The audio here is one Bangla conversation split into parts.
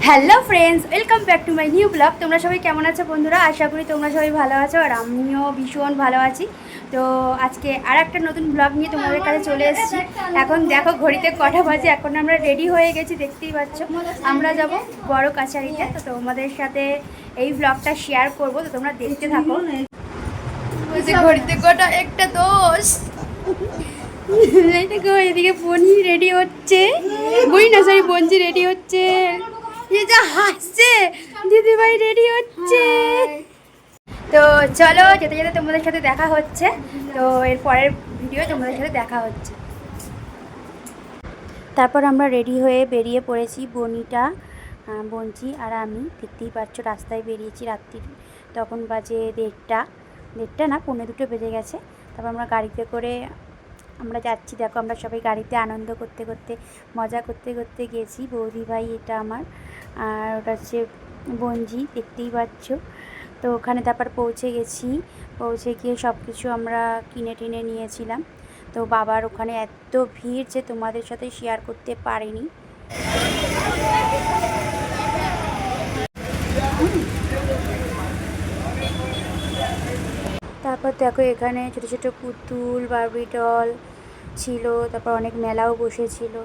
Hello friends, welcome back to my new blog. তোমরা সবাই কেমন আছো বন্ধুরা? আশা করি তোমরা সবাই ভালো আছো, আর আমিও ভীষণ ভালো আছি। তো আজকে আর একটা নতুন ব্লগ নিয়ে তোমাদের কাছে চলে এসেছি। এখন দেখো ঘড়িতে কটা বাজে, এখন আমরা রেডি হয়ে গেছি, দেখতেই পাচ্ছ। আমরা যাব বড় কাছারিতে, তো তোমাদের সাথে এই ব্লগটা শেয়ার করবো, তো তোমরা দেখতে থাকো। ঘড়িতে কটা একটা দোষ। এদিকে বনি রেডি হচ্ছে, বনি না সরি বঞ্জি রেডি হচ্ছে, যা হাসছে, দিদিভাই রেডি হচ্ছে। তো চলো যেতে যেতে তোমাদের সাথে দেখা হচ্ছে, তো এর পরের ভিডিও তোমাদের সাথে দেখা হচ্ছে। তারপর আমরা রেডি হয়ে বেরিয়ে পড়েছি, বনিটা, বঞ্জি আর আমি। দেখতেই পাচ্ছ রাস্তায় বেরিয়েছি রাত্রির, তখন বাজে দেড়টা না 1:45 বেজে গেছে। তারপর আমরা গাড়িতে করে আমরা যাচ্ছি। দেখো আমরা সবাই গাড়িতে আনন্দ করতে করতে মজা করতে করতে গেছি। বৌদি ভাই এটা আমার, আর ওটা হচ্ছে বঞ্জি, দেখতেই পাচ্ছ। তো ওখানে তারপর পৌঁছে গেছি, পৌঁছে গিয়ে সব কিছু আমরা কিনে টিনে নিয়েছিলাম। তো বাবার ওখানে এত ভিড় যে তোমাদের সাথে শেয়ার করতে পারিনি। তারপর দেখো এখানে ছোটো ছোটো পুতুল, বারবি ডল ছিল, তারপর অনেক মেলাও বসেছিল।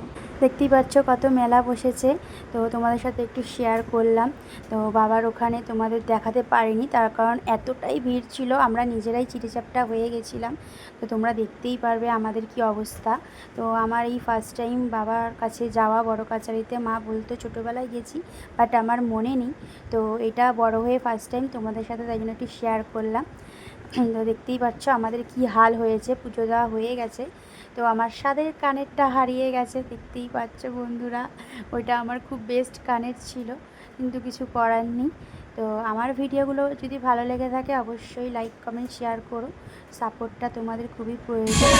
দেখতেই পাচ্ছ কত মেলা বসেছে, তো তোমাদের সাথে একটু শেয়ার করলাম। তো বাবার ওখানে তোমাদের দেখাতে পারিনি, তার কারণ এতটাই ভিড় ছিল, আমরা নিজেরাই চিটেচাপটা হয়ে গেছিলাম। তো তোমরা দেখতেই পারবে আমাদের কি অবস্থা। তো আমার এই ফার্স্ট টাইম বাবার কাছে যাওয়া বড় কাছারিতে। মা বলতো ছোটোবেলায় গেছি, বাট আমার মনে নেই। তো এটা বড় হয়ে ফার্স্ট টাইম তোমাদের সাথে, তাই জন্য একটু শেয়ার করলাম। তো দেখতেই পাচ্ছ আমাদের কি হাল হয়েছে, পুজো দেওয়া হয়ে গেছে। তো আমার সাদের কানেরটা হারিয়ে গেছে, দেখতেই পাচ্ছ বন্ধুরা। ওইটা আমার খুব বেস্ট কানের ছিল, কিন্তু কিছু করার নেই। তো আমার ভিডিওগুলো যদি ভালো লেগে থাকে অবশ্যই লাইক কমেন্ট শেয়ার করো, সাপোর্টটা তোমাদের খুবই প্রয়োজন।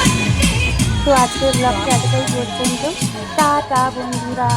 তো আজকের ব্লগটা এতটাই পর্যন্ত। টাটা বন্ধুরা।